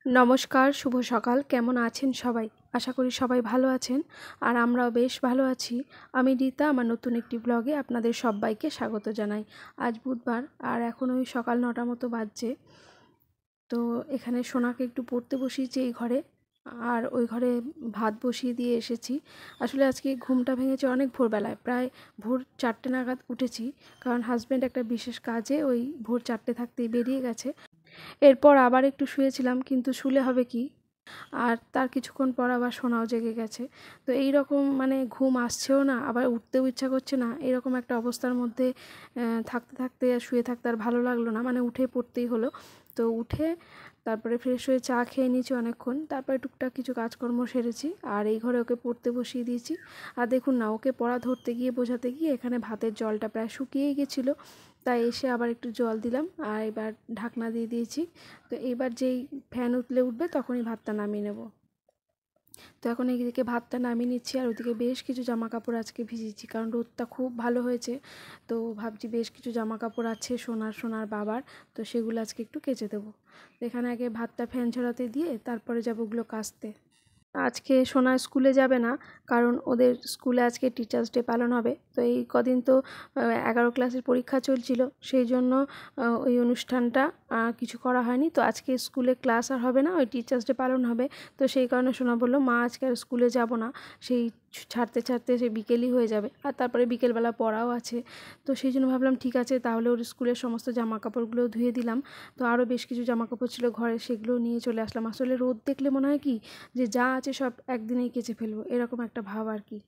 नमस्कार शुभ सकाल केमन आছেন সবাই आशा करी सबाई भालो आছেন और আমরাও বেশ ভালো আছি। আমি रीता আমার নতুন একটি ব্লগে আপনাদের সবাইকে স্বাগত জানাই। আজ বুধবার আর এখন ওই সকাল ৯টার মতো বাজছে। তো এখানে সোনাকে একটু পড়তে বসিয়েছি এই ঘরে, আর ওই ঘরে ভাত বসিয়ে দিয়ে এসেছি। আসলে আজকে ঘুমটা ভেঙেছে অনেক ভোরবেলায়, প্রায় ভোর 4টে নাগাদ উঠেছি, কারণ হাজব্যান্ড একটা বিশেষ কাজে ওই ভোর 4টে থাকতেই বেরিয়ে গেছে। এরপর আবার একটু শুয়েছিলাম, কিন্তু শুলে হবে কি, আর তার কিছুক্ষণ পর আবার সোনাও জেগে গেছে। তো এই রকম মানে ঘুম আসছেও না, আবার উঠতেও ইচ্ছা করছে না, এরকম একটা অবস্থার মধ্যে থাকতে থাকতে আর শুয়ে থাকতে আর ভালো লাগলো না, মানে উঠে পড়তেই হলো। তো উঠে তারপরে ফ্রেশ হয়ে চা খেয়ে নিয়েছি অনেকক্ষণ, তারপরে টুকটাক কিছু কাজকর্ম সেরেছি, আর এই ঘরে ওকে পড়তে বসিয়ে দিয়েছি। আর দেখুন না, ওকে পড়া ধরতে গিয়ে বোঝাতে গিয়ে এখানে ভাতের জলটা প্রায় শুকিয়েই গেছিলো, তাই এসে আবার একটু জল দিলাম, আর এবার ঢাকনা দিয়ে দিয়েছি। তো এবার যেই ফ্যান উঠবে তখনই ভাতটা নামিয়ে নেব। তো এখন এইদিকে ভাতটা নামিয়ে নিচ্ছি, আর ওদিকে বেশ কিছু জামা কাপড় আজকে ভিজিয়েছি, কারণ রোদটা খুব ভালো হয়েছে। তো ভাবছি বেশ কিছু জামা কাপড় আছে সোনার বাবার, তো সেগুলো আজকে একটু কেচে দেবো। এখানে আগে ভাতটা ফ্যান ঝরাতে দিয়ে তারপরে যাবো ওগুলো কাচতে। আজকে সোনা স্কুলে যাবে না, কারণ ওদের স্কুলে আজকে টিচার্স ডে পালন হবে। তো এই কদিন তো 11 ক্লাসের পরীক্ষা চলছিল, সেই জন্য ওই অনুষ্ঠানটা কিছু করা হয়নি। তো আজকে স্কুলে ক্লাস আর হবে না, ওই টিচার্স ডে পালন হবে। তো সেই কারণে সোনা বললো, মা আজকে আর স্কুলে যাব না, সেই ছাড়তে ছাড়তে সে বিকেলই হয়ে যাবে, আর তারপরে বিকেলবেলা পড়াও আছে। তো সেই জন্য ভাবলাম ঠিক আছে, তাহলে ওর স্কুলের সমস্ত জামা কাপড়গুলো ধুয়ে দিলাম। তো আরও বেশ কিছু জামা কাপড় ছিল ঘরে, সেগুলো নিয়ে চলে আসলাম। আসলে রোদ দেখলে মনে হয় কি যে যা আছে সব একদিনেই কেচে ফেলবো, এরকম একটা ভাব আর কি।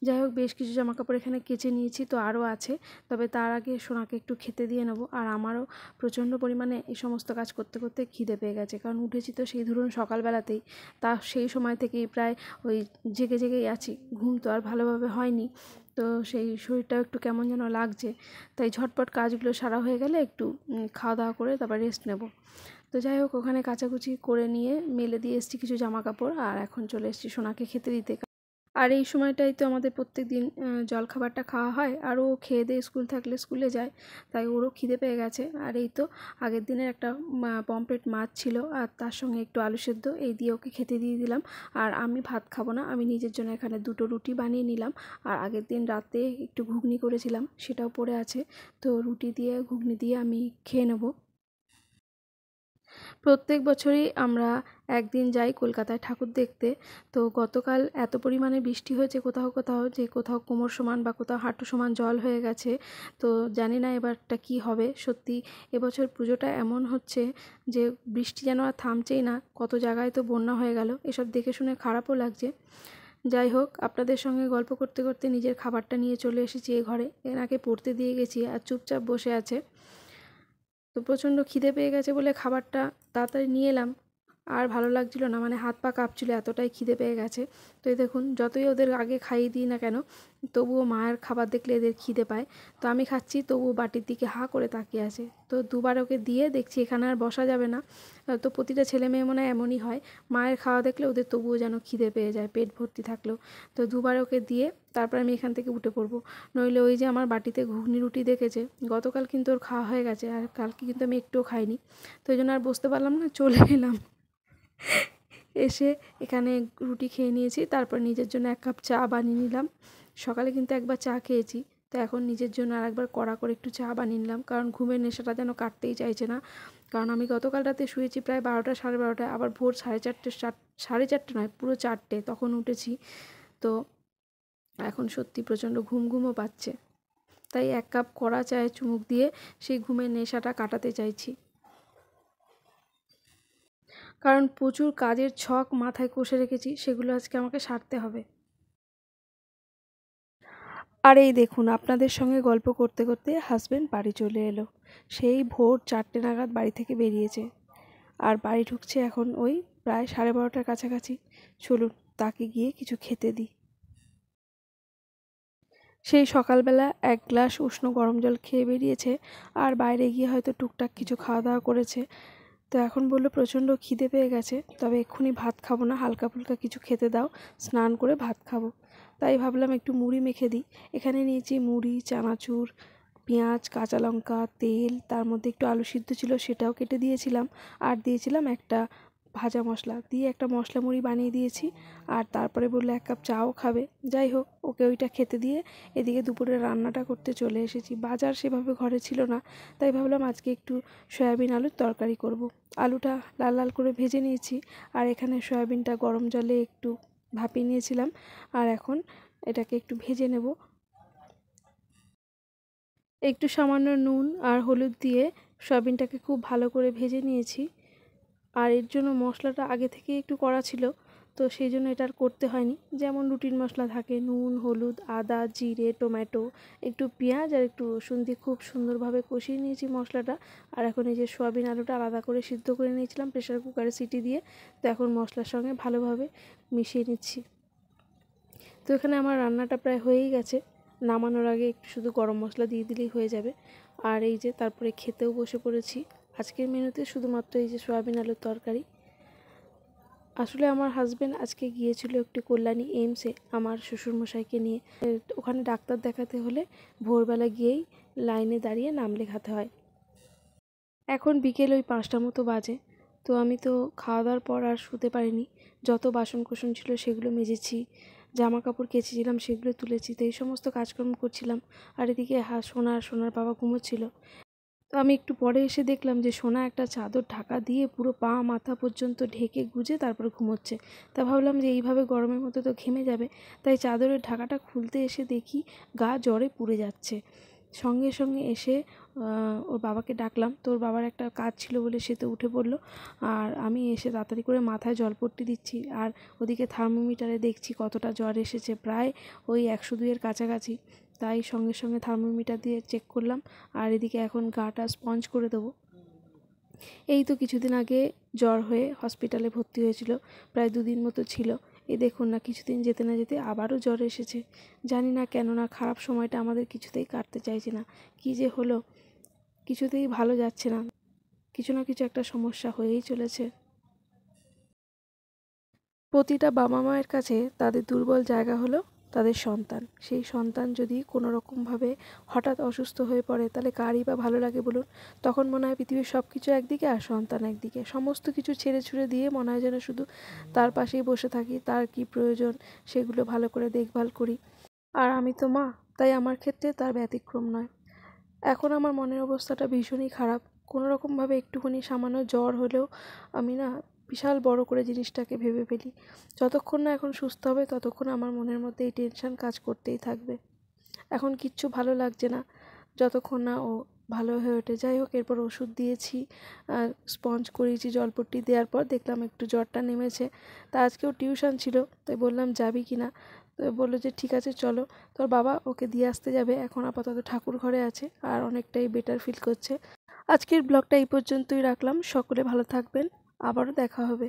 যাই হোক, বেশ কিছু জামা কাপড় এখানে কেচে নিয়েছি, তো আরও আছে। তবে তার আগে সোনাকে একটু খেতে দিয়ে নেবো। আর আমারও প্রচণ্ড পরিমাণে এই সমস্ত কাজ করতে করতে খিদে পেয়ে গেছে, কারণ উঠেছি তো সেই ধরুন সকালবেলাতেই, তা সেই সময় থেকেই প্রায় ওই জেগেই আছি, ঘুম তো আর ভালোভাবে হয়নি। তো সেই শরীরটাও একটু কেমন যেন লাগছে, তাই ঝটপট কাজগুলো সারা হয়ে গেলে একটু খাওয়া দাওয়া করে তারপর রেস্ট নেব। তো যাই হোক, ওখানে কাচাকুচি করে নিয়ে মেলে দিয়ে এসেছি কিছু জামা কাপড়, আর এখন চলে এসেছি সোনাকে খেতে দিতে। আর এই সময়টাই তো আমাদের প্রত্যেক দিন জলখাবারটা খাওয়া হয়, আর ও খেয়ে দিয়ে স্কুল থাকলে স্কুলে যায়, তাই ওরও খিদে পেয়ে গেছে। আর এই তো আগের দিনের একটা পমফ্রেট মাছ ছিল, আর তার সঙ্গে একটু আলু সেদ্ধ, এই দিয়ে ওকে খেতে দিয়ে দিলাম। আর আমি ভাত খাবো না, আমি নিজের জন্য এখানে 2টো রুটি বানিয়ে নিলাম। আর আগের দিন রাতে একটু ঘুগনি করেছিলাম, সেটাও পড়ে আছে, তো রুটি দিয়ে ঘুগনি দিয়ে আমি খেয়ে নেবো। প্রত্যেক বছরই আমরা একদিন যাই কলকাতায় ঠাকুর দেখতে। তো গতকাল এত পরিমাণে বৃষ্টি হয়েছে কোথাও কোথাও, যে কোথাও কোমর সমান বা কোথাও হাঁটু সমান জল হয়ে গেছে। তো জানি না এবারটা কি হবে। সত্যি এবছর পুজোটা এমন হচ্ছে যে বৃষ্টি যেন আর থামছেই না, কত জায়গায় তো বন্যা হয়ে গেল, এসব দেখে শুনে খারাপও লাগছে। যাই হোক, আপনাদের সঙ্গে গল্প করতে করতে নিজের খাবারটা নিয়ে চলে এসেছি এ ঘরে। এনাকে পড়তে দিয়ে গেছি আর চুপচাপ বসে আছে। তো প্রচণ্ড খিদে পেয়ে গেছে বলে খাবারটা তাড়াতাড়ি নিয়ে এলাম, আর ভালো লাগছিল না, মানে হাত পা কাঁপছিল, এতটাই খিদে পেয়ে গেছে। তো এই দেখুন, যতই ওদের আগে খাইয়ে দিই না কেন, তবুও মায়ের খাবার দেখলে এদের খিদে পায়। তো আমি খাচ্ছি, তবুও বাটির দিকে হাঁ করে তাকিয়ে আছে। তো দুবার ওকে দিয়ে দেখছি এখানে আর বসা যাবে না। তো প্রতিটা ছেলে মেয়ে মনে হয় এমনই হয়, মায়ের খাওয়া দেখলে ওদের তবুও যেন খিদে পেয়ে যায় পেট ভর্তি থাকলেও। তো দুবার ওকে দিয়ে তারপর আমি এখান থেকে উঠে পড়বো, নইলে ওই যে আমার বাটিতে ঘুগনি রুটি দেখেছে, গতকাল কিন্তু ওর খাওয়া হয়ে গেছে, আর কালকে কিন্তু আমি একটুও খাইনি। তো ওই জন্য আর বসতে পারলাম না, চলে এলাম। এসে এখানে রুটি খেয়ে নিয়েছি, তারপর নিজের জন্য 1 কাপ চা বানিয়ে নিলাম। সকালে কিন্তু একবার চা খেয়েছি, তো এখন নিজের জন্য আর একবার কড়া করে একটু চা বানিয়ে নিলাম, কারণ ঘুমের নেশাটা যেন কাটতেই চাইছে না। কারণ আমি গতকাল রাতে শুয়েছি প্রায় 12টা 12:30, আবার ভোর 4:30, 4:30 নয়, পুরো 4টে তখন উঠেছি। তো এখন সত্যি প্রচণ্ড ঘুমও পাচ্ছে, তাই 1 কাপ কড়া চায়ে চুমুক দিয়ে সেই ঘুমের নেশাটা কাটাতে চাইছি। কারণ প্রচুর কাজের ছক মাথায় কষে রেখেছি, সেগুলো আজকে আমাকে সারতে হবে। আর এই দেখুন, আপনাদের সঙ্গে গল্প করতে করতে হাজব্যান্ড বাড়ি চলে এলো। সেই ভোর 4টে নাগাদ বাড়ি থেকে বেরিয়েছে, আর বাড়ি ঢুকছে এখন ওই প্রায় 12:30টার কাছাকাছি। চলুন তাকে গিয়ে কিছু খেতে দিই। সেই সকালবেলা 1 গ্লাস উষ্ণ গরম জল খেয়ে বেরিয়েছে, আর বাইরে গিয়ে হয়তো টুকটাক কিছু খাওয়া দাওয়া করেছে। তো এখন বললো প্রচণ্ড খিদে পেয়ে গেছে, তবে এক্ষুনি ভাত খাবো না, হালকা ফুলকা কিছু খেতে দাও, স্নান করে ভাত খাবো। তাই ভাবলাম একটু মুড়ি মেখে দিই। এখানে নিয়েছি মুড়ি, চানাচুর, পেঁয়াজ, কাঁচা লঙ্কা, তেল, তার মধ্যে একটু আলু সিদ্ধ ছিল সেটাও কেটে দিয়েছিলাম, আর দিয়েছিলাম একটা ভাজা মশলা দিয়ে একটা মশলা মুড়ি বানিয়ে দিয়েছি। আর তারপরে বললো 1 কাপ চাও খাবে। যাই হোক, ওকে ওইটা খেতে দিয়ে এদিকে দুপুরে রান্নাটা করতে চলে এসেছি। বাজার সেভাবে ঘরে ছিল না, তাই ভাবলাম আজকে একটু সয়াবিন আলুর তরকারি করব। আলুটা লাল লাল করে ভেজে নিয়েছি, আর এখানে সয়াবিনটা গরম জলে একটু ভাপিয়ে নিয়েছিলাম, আর এখন এটাকে একটু ভেজে নেব। একটু সামান্য নুন আর হলুদ দিয়ে সয়াবিনটাকে খুব ভালো করে ভেজে নিয়েছি। আর এর জন্য মশলাটা আগে থেকে একটু করা ছিল, তো সেই জন্য এটা আর করতে হয়নি। যেমন রুটিন মশলা থাকে, নুন, হলুদ, আদা, জিরে, টমেটো, একটু পেঁয়াজ আর একটু রসুন দিয়ে খুব সুন্দরভাবে কষিয়ে নিয়েছি মশলাটা। আর এখন এই যে সয়াবিন আলুটা আলাদা করে সিদ্ধ করে নিয়েছিলাম প্রেসার কুকারে সিটি দিয়ে, তো এখন মশলার সঙ্গে ভালোভাবে মিশিয়ে নিচ্ছি। তো এখানে আমার রান্নাটা প্রায় হয়েই গেছে। নামানোর আগে একটু শুধু গরম মশলা দিয়ে দিলেই হয়ে যাবে। আর এই যে তারপরে খেতেও বসে পড়েছি। আজকের মেনুতে শুধুমাত্র এই যে সয়াবিন আলুর তরকারি। আসলে আমার হাজব্যান্ড আজকে গিয়েছিল একটু কল্যাণী এইমসে আমার শ্বশুরমশাইকে নিয়ে। ওখানে ডাক্তার দেখাতে হলে ভোরবেলা গিয়েই লাইনে দাঁড়িয়ে নাম লেখাতে হয়। এখন বিকেল ওই 5টা মতো বাজে। তো আমি তো খাওয়া দাওয়ার পর আর শুতে পারিনি। যত বাসন কোসন ছিল সেগুলো মেজেছি, জামা কাপড় কেচেছিলাম সেগুলো তুলেছি, তো এই সমস্ত কাজকর্ম করছিলাম। আর এদিকে সোনার বাবা ঘুমোচ্ছিল। তো আমি একটু পরে এসে দেখলাম যে সোনা একটা চাদর ঢাকা দিয়ে পুরো পা মাথা পর্যন্ত ঢেকে গুজে তারপর ঘুমোচ্ছে। তা ভাবলাম যে এইভাবে গরমের মধ্যে তো ঘেমে যাবে, তাই চাদরের ঢাকাটা খুলতে এসে দেখি গা জ্বরে পুড়ে যাচ্ছে। সঙ্গে সঙ্গে এসে ওর বাবাকে ডাকলাম। তো ওর বাবার একটা কাজ ছিল বলে সে তো উঠে পড়লো, আর আমি এসে তাড়াতাড়ি করে মাথায় জলপট্টি দিচ্ছি। আর ওদিকে থার্মোমিটারে দেখছি কতটা জ্বর এসেছে, প্রায় ওই 102-এর কাছাকাছি। তাই সঙ্গে সঙ্গে থার্মোমিটার দিয়ে চেক করলাম। আর এদিকে এখন গাটা স্পঞ্জ করে দেবো। এই তো কিছুদিন আগে জ্বর হয়ে হসপিটালে ভর্তি হয়েছিল, প্রায় 2 দিন মতো ছিল। এই দেখুন না, কিছুদিন যেতে না যেতে আবারও জ্বর এসেছে। জানি না কেন না খারাপ সময়টা আমাদের কিছুতেই কাটতে চাইছে না। কী যে হলো, কিছুতেই ভালো যাচ্ছে না, কিছু না কিছু একটা সমস্যা হয়েই চলেছে। প্রতিটা বাবা মায়ের কাছে তাদের দুর্বল জায়গা হলো তাদের সন্তান। সেই সন্তান যদি কোনো রকমভাবে হঠাৎ অসুস্থ হয়ে পড়ে, তাহলে কারই বা ভালো লাগে বলুন? তখন মনে হয় পৃথিবীর সব কিছু একদিকে আর সন্তান একদিকে। সমস্ত কিছু ছেড়ে ছুড়ে দিয়ে মনে হয় যেন শুধু তার পাশেই বসে থাকি, তার কি প্রয়োজন সেগুলো ভালো করে দেখভাল করি। আর আমি তো মা, তাই আমার ক্ষেত্রে তার ব্যতিক্রম নয়। এখন আমার মনের অবস্থাটা ভীষণই খারাপ। কোনো রকমভাবে একটুখানি সামান্য জ্বর হলেও আমি না বিশাল বড় করে জিনিসটাকে ভেবে ফেলি। যতক্ষণ না এখন সুস্থ হবে ততক্ষণ আমার মনের মধ্যে এই টেনশন কাজ করতেই থাকবে। এখন কিচ্ছু ভালো লাগছে না যতক্ষণ না ও ভালো হয়ে ওঠে। যাই হোক, এরপর ওষুধ দিয়েছি, স্পঞ্জ করিয়েছি। জলপট্টি দেওয়ার পর দেখলাম একটু জ্বরটা নেমেছে। তা আজকেও টিউশন ছিল, তাই বললাম যাবি কি না? তো বললো যে ঠিক আছে চলো। তোর বাবা ওকে দিয়ে আসতে যাবে, এখন আপাতত ঠাকুর ঘরে আছে আর অনেকটাই বেটার ফিল করছে। আজকের ব্লগটা এই পর্যন্তই রাখলাম। সকলে ভালো থাকবেন, আবারও দেখা হবে।